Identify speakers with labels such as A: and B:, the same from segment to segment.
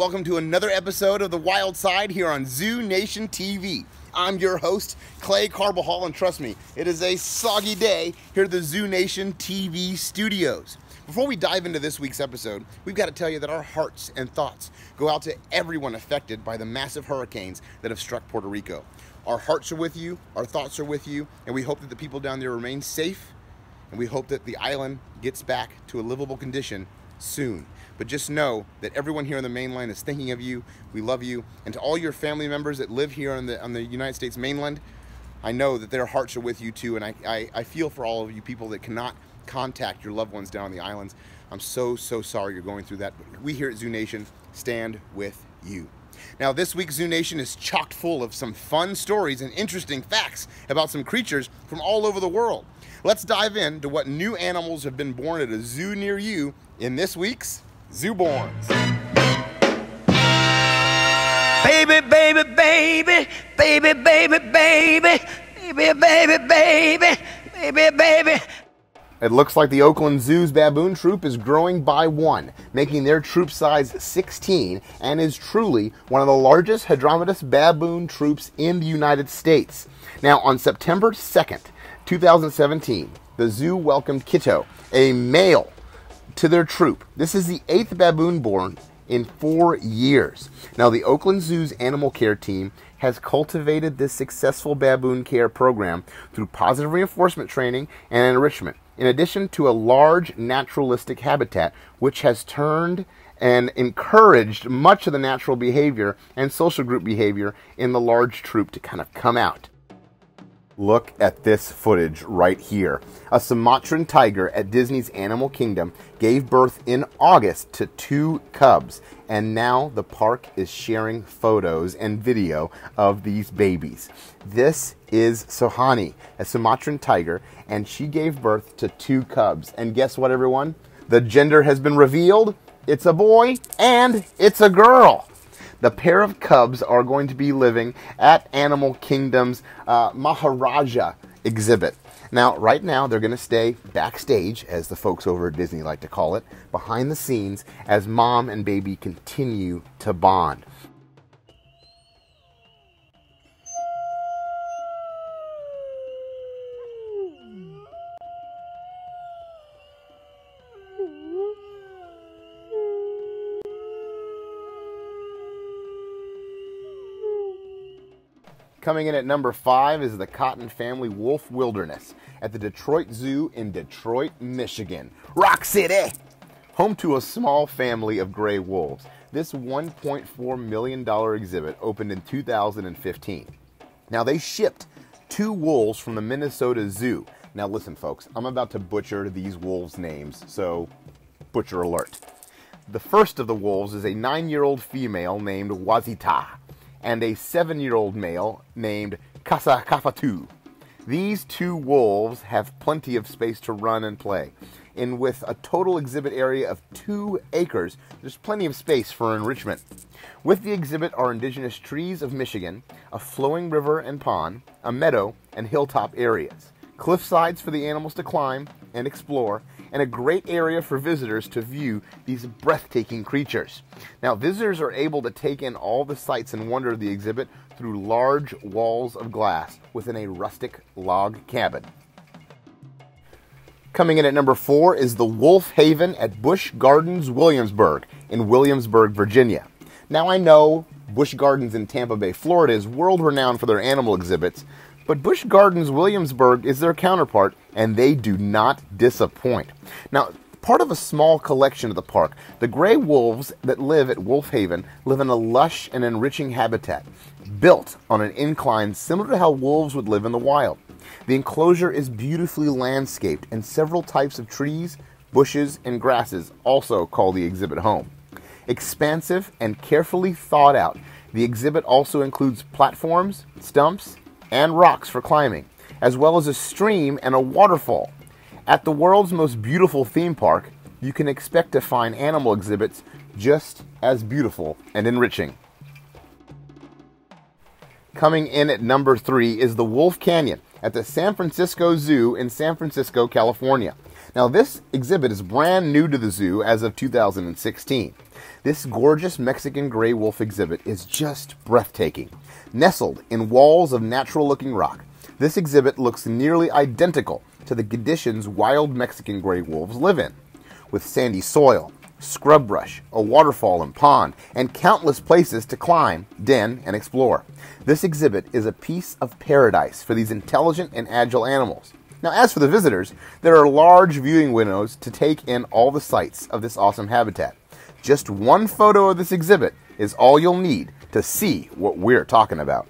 A: welcome to another episode of The Wild Side here on Zoo Nation TV. I'm your host, Clay Carbajal, and trust me, it is a soggy day here at the Zoo Nation TV studios. Before we dive into this week's episode, we've got to tell you that our hearts and thoughts go out to everyone affected by the massive hurricanes that have struck Puerto Rico. Our hearts are with you, our thoughts are with you, and we hope that the people down there remain safe, and we hope that the island gets back to a livable condition soon. But just know that everyone here on the mainland is thinking of you. We love you. And to all your family members that live here on the United States mainland, I know that their hearts are with you too. And I feel for all of you people that cannot contact your loved ones down on the islands. I'm so sorry you're going through that. But we here at Zoo Nation stand with you. Now, this week's Zoo Nation is chock full of some fun stories and interesting facts about some creatures from all over the world. Let's dive into what new animals have been born at a zoo near you in this week's Zooborns.
B: Baby, baby, baby, baby, baby, baby, baby, baby, baby, baby, baby.
A: It looks like the Oakland Zoo's baboon troop is growing by one, making their troop size 16, and is truly one of the largest Hadromatous baboon troops in the United States. Now, on September 2nd, 2017, the zoo welcomed Kito, a male, to their troop. This is the 8th baboon born in 4 years. Now, the Oakland Zoo's animal care team has cultivated this successful baboon care program through positive reinforcement training and enrichment, in addition to a large naturalistic habitat, which has turned and encouraged much of the natural behavior and social group behavior in the large troop to kind of come out. Look at this footage right here. A Sumatran tiger at Disney's Animal Kingdom gave birth in August to 2 cubs, and now the park is sharing photos and video of these babies. This is Sohani, a Sumatran tiger, and she gave birth to 2 cubs. And guess what, everyone? The gender has been revealed. It's a boy and it's a girl. The pair of cubs are going to be living at Animal Kingdom's Maharaja exhibit. Now, right now, they're going to stay backstage, as the folks over at Disney like to call it, behind the scenes, as mom and baby continue to bond. Coming in at number 5 is the Cotton Family Wolf Wilderness at the Detroit Zoo in Detroit, Michigan. Rock City! Home to a small family of gray wolves. This $1.4 million exhibit opened in 2015. Now, they shipped 2 wolves from the Minnesota Zoo. Now, listen, folks, I'm about to butcher these wolves' names, so butcher alert. The first of the wolves is a 9-year-old female named Wazita, and a 7-year-old male named Kasa Kafatu. These 2 wolves have plenty of space to run and play. And with a total exhibit area of 2 acres, there's plenty of space for enrichment. With the exhibit are indigenous trees of Michigan, a flowing river and pond, a meadow, and hilltop areas, cliff sides for the animals to climb and explore, and a great area for visitors to view these breathtaking creatures. Now, visitors are able to take in all the sights and wonder of the exhibit through large walls of glass within a rustic log cabin. Coming in at number 4 is the Wolf Haven at Busch Gardens, Williamsburg, in Williamsburg, Virginia. Now, I know Busch Gardens in Tampa Bay, Florida is world-renowned for their animal exhibits, but Busch Gardens Williamsburg is their counterpart, and they do not disappoint. Now, part of a small collection of the park, the gray wolves that live at Wolf Haven live in a lush and enriching habitat, built on an incline similar to how wolves would live in the wild. The enclosure is beautifully landscaped, and several types of trees, bushes, and grasses also call the exhibit home. Expansive and carefully thought out, the exhibit also includes platforms, stumps, and rocks for climbing, as well as a stream and a waterfall. At the world's most beautiful theme park, you can expect to find animal exhibits just as beautiful and enriching. Coming in at number 3 is the Wolf Canyon at the San Francisco Zoo in San Francisco, California. Now, this exhibit is brand new to the zoo as of 2016. This gorgeous Mexican gray wolf exhibit is just breathtaking. Nestled in walls of natural-looking rock, this exhibit looks nearly identical to the conditions wild Mexican gray wolves live in, with sandy soil, scrub brush, a waterfall and pond, and countless places to climb, den, and explore. This exhibit is a piece of paradise for these intelligent and agile animals. Now, as for the visitors, there are large viewing windows to take in all the sights of this awesome habitat. Just one photo of this exhibit is all you'll need to see what we're talking about.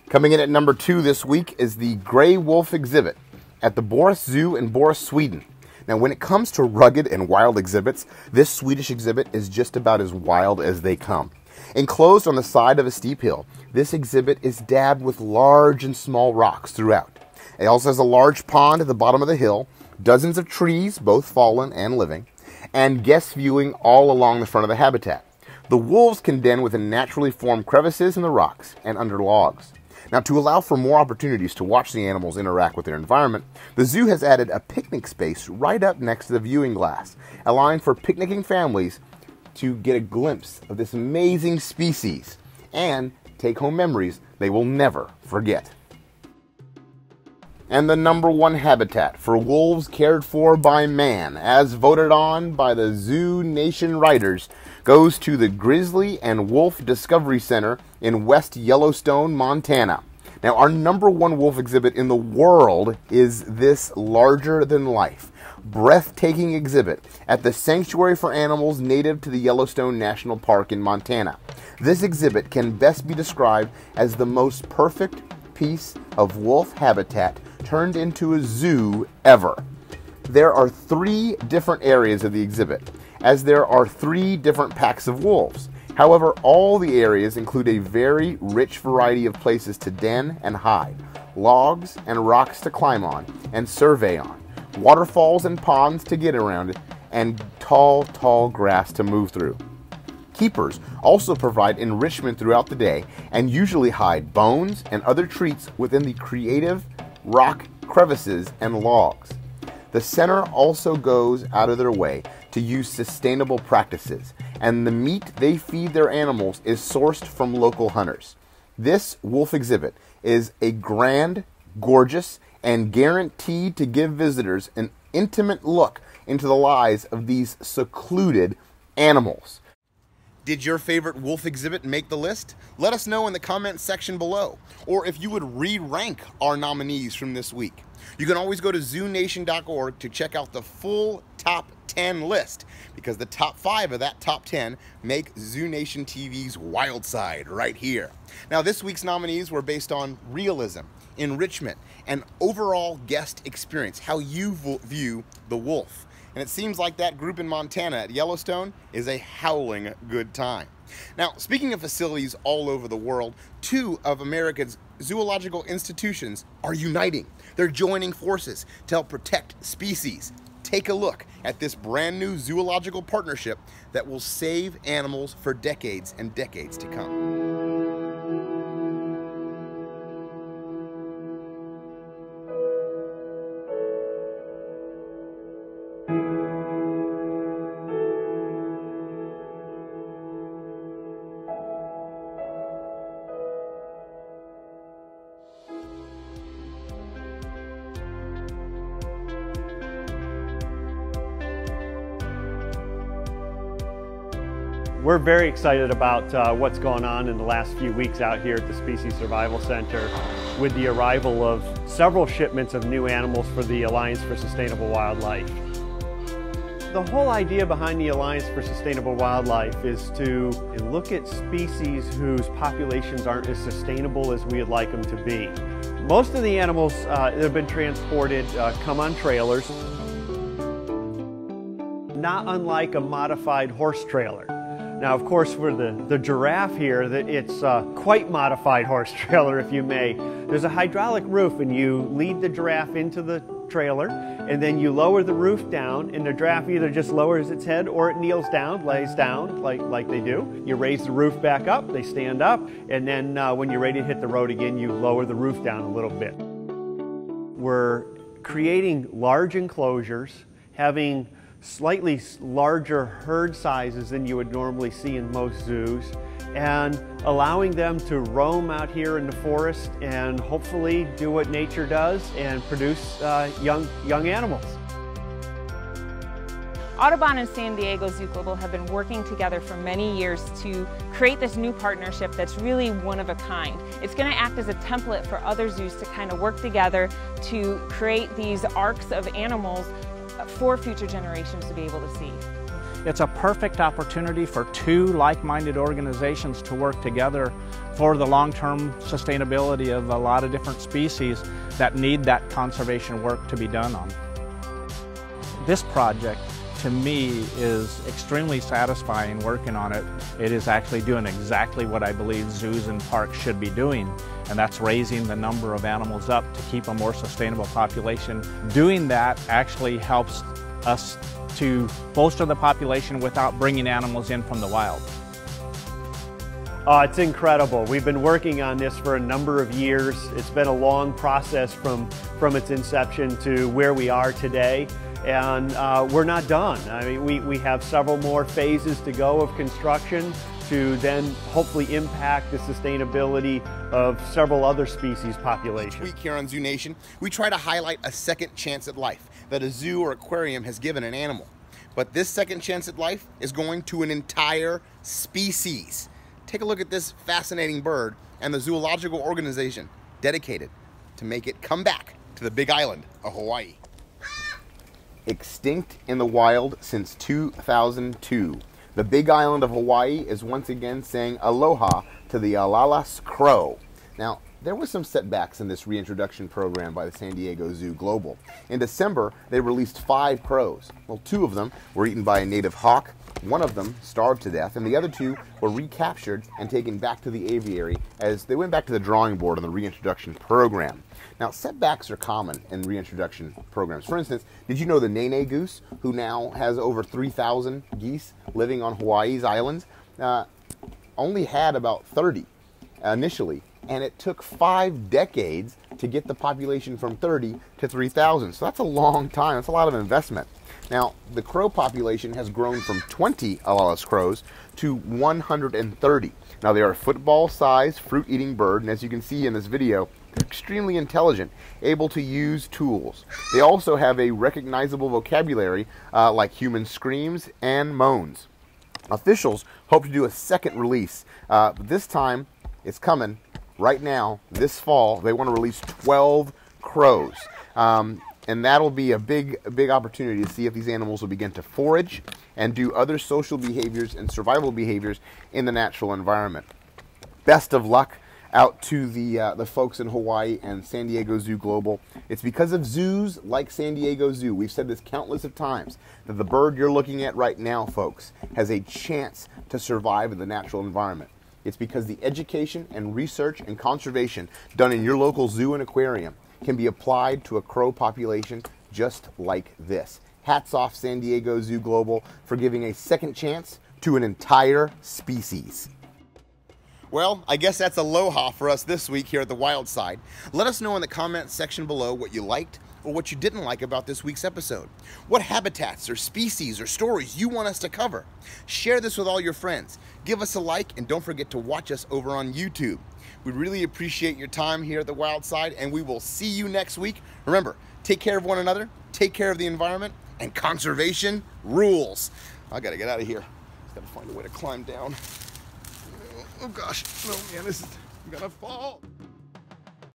A: Coming in at number 2 this week is the Gray Wolf exhibit at the Boris Zoo in Boris, Sweden. Now, when it comes to rugged and wild exhibits, this Swedish exhibit is just about as wild as they come. Enclosed on the side of a steep hill, this exhibit is dabbed with large and small rocks throughout. It also has a large pond at the bottom of the hill, dozens of trees, both fallen and living, and guest viewing all along the front of the habitat. The wolves can den within naturally formed crevices in the rocks and under logs. Now, to allow for more opportunities to watch the animals interact with their environment, the zoo has added a picnic space right up next to the viewing glass, allowing for picnicking families to get a glimpse of this amazing species and take home memories they will never forget. And the number 1 habitat for wolves cared for by man, as voted on by the Zoo Nation writers, goes to the Grizzly and Wolf Discovery Center in West Yellowstone, Montana. Now, our number 1 wolf exhibit in the world is this larger-than-life, breathtaking exhibit at the Sanctuary for Animals native to the Yellowstone National Park in Montana. This exhibit can best be described as the most perfect piece of wolf habitat turned into a zoo ever. There are 3 different areas of the exhibit, as there are 3 different packs of wolves. However, all the areas include a very rich variety of places to den and hide, logs and rocks to climb on and survey on, waterfalls and ponds to get around, and tall, tall grass to move through. Keepers also provide enrichment throughout the day and usually hide bones and other treats within the creative rock crevices and logs. The center also goes out of their way to use sustainable practices, and the meat they feed their animals is sourced from local hunters. This wolf exhibit is a grand, gorgeous, and guaranteed to give visitors an intimate look into the lives of these secluded animals. Did your favorite wolf exhibit make the list? Let us know in the comment section below, or if you would re-rank our nominees from this week. You can always go to zoonation.org to check out the full top 10 list, because the top 5 of that top 10 make Zoo Nation TV's Wild Side right here. Now, this week's nominees were based on realism, enrichment, and overall guest experience, how you view the wolf. And it seems like that group in Montana at Yellowstone is a howling good time. Now, speaking of facilities all over the world, 2 of America's zoological institutions are uniting. They're joining forces to help protect species. Take a look at this brand new zoological partnership that will save animals for decades and decades to come.
C: We're very excited about what's going on in the last few weeks out here at the Species Survival Center with the arrival of several shipments of new animals for the Alliance for Sustainable Wildlife. The whole idea behind the Alliance for Sustainable Wildlife is to look at species whose populations aren't as sustainable as we would like them to be. Most of the animals that have been transported come on trailers, not unlike a modified horse trailer. Now, of course, for the giraffe here, it's a quite modified horse trailer, if you may. There's a hydraulic roof, and you lead the giraffe into the trailer, and then you lower the roof down, and the giraffe either just lowers its head or it kneels down, lays down like they do. You raise the roof back up, they stand up, and then when you're ready to hit the road again, you lower the roof down a little bit. We're creating large enclosures, having slightly larger herd sizes than you would normally see in most zoos, and allowing them to roam out here in the forest and hopefully do what nature does and produce young animals.
D: Audubon and San Diego Zoo Global have been working together for many years to create this new partnership that's really one of a kind. It's going to act as a template for other zoos to kind of work together to create these arcs of animals for future generations to be able to see.
E: It's a perfect opportunity for two like-minded organizations to work together for the long-term sustainability of a lot of different species that need that conservation work to be done on. This project, to me, is extremely satisfying working on it. It is actually doing exactly what I believe zoos and parks should be doing, and that's raising the number of animals up to keep a more sustainable population. Doing that actually helps us to bolster the population without bringing animals in from the wild.
C: It's incredible. We've been working on this for a number of years. It's been a long process from its inception to where we are today. And we're not done. I mean, we have several more phases to go of construction to then hopefully impact the sustainability of several other species populations.
A: Each week here on Zoo Nation, we try to highlight a second chance at life that a zoo or aquarium has given an animal. But this second chance at life is going to an entire species. Take a look at this fascinating bird and the zoological organization dedicated to make it come back to the Big Island of Hawaii. Extinct in the wild since 2002. The Big Island of Hawaii is once again saying aloha to the alalas crow. Now, there were some setbacks in this reintroduction program by the San Diego Zoo Global. In December, they released 5 crows. Well, 2 of them were eaten by a native hawk, 1 of them starved to death, and the other 2 were recaptured and taken back to the aviary as they went back to the drawing board on the reintroduction program. Now, setbacks are common in reintroduction programs. For instance, did you know the Nene goose, who now has over 3,000 geese living on Hawaii's islands, only had about 30 initially, and it took 5 decades to get the population from 30 to 3,000. So that's a long time. That's a lot of investment. Now, the crow population has grown from 20 alalas crows to 130. Now, they are a football-sized fruit-eating bird, and as you can see in this video, they're extremely intelligent, able to use tools. They also have a recognizable vocabulary like human screams and moans. Officials hope to do a second release. This time, it's coming right now, this fall. They want to release 12 crows. And that'll be a big opportunity to see if these animals will begin to forage and do other social behaviors and survival behaviors in the natural environment. Best of luck out to the folks in Hawaii and San Diego Zoo Global. It's because of zoos like San Diego Zoo, we've said this countless of times, that the bird you're looking at right now, folks, has a chance to survive in the natural environment. It's because the education and research and conservation done in your local zoo and aquarium can be applied to a crow population just like this. Hats off, San Diego Zoo Global, for giving a second chance to an entire species. Well, I guess that's aloha for us this week here at the Wild Side. Let us know in the comments section below what you liked or what you didn't like about this week's episode. What habitats or species or stories you want us to cover. Share this with all your friends. Give us a like and don't forget to watch us over on YouTube. We really appreciate your time here at the Wild Side, and we will see you next week. Remember, take care of one another, take care of the environment, and conservation rules. I gotta get out of here. Just gotta find a way to climb down. Oh gosh, no man, this is gonna fall.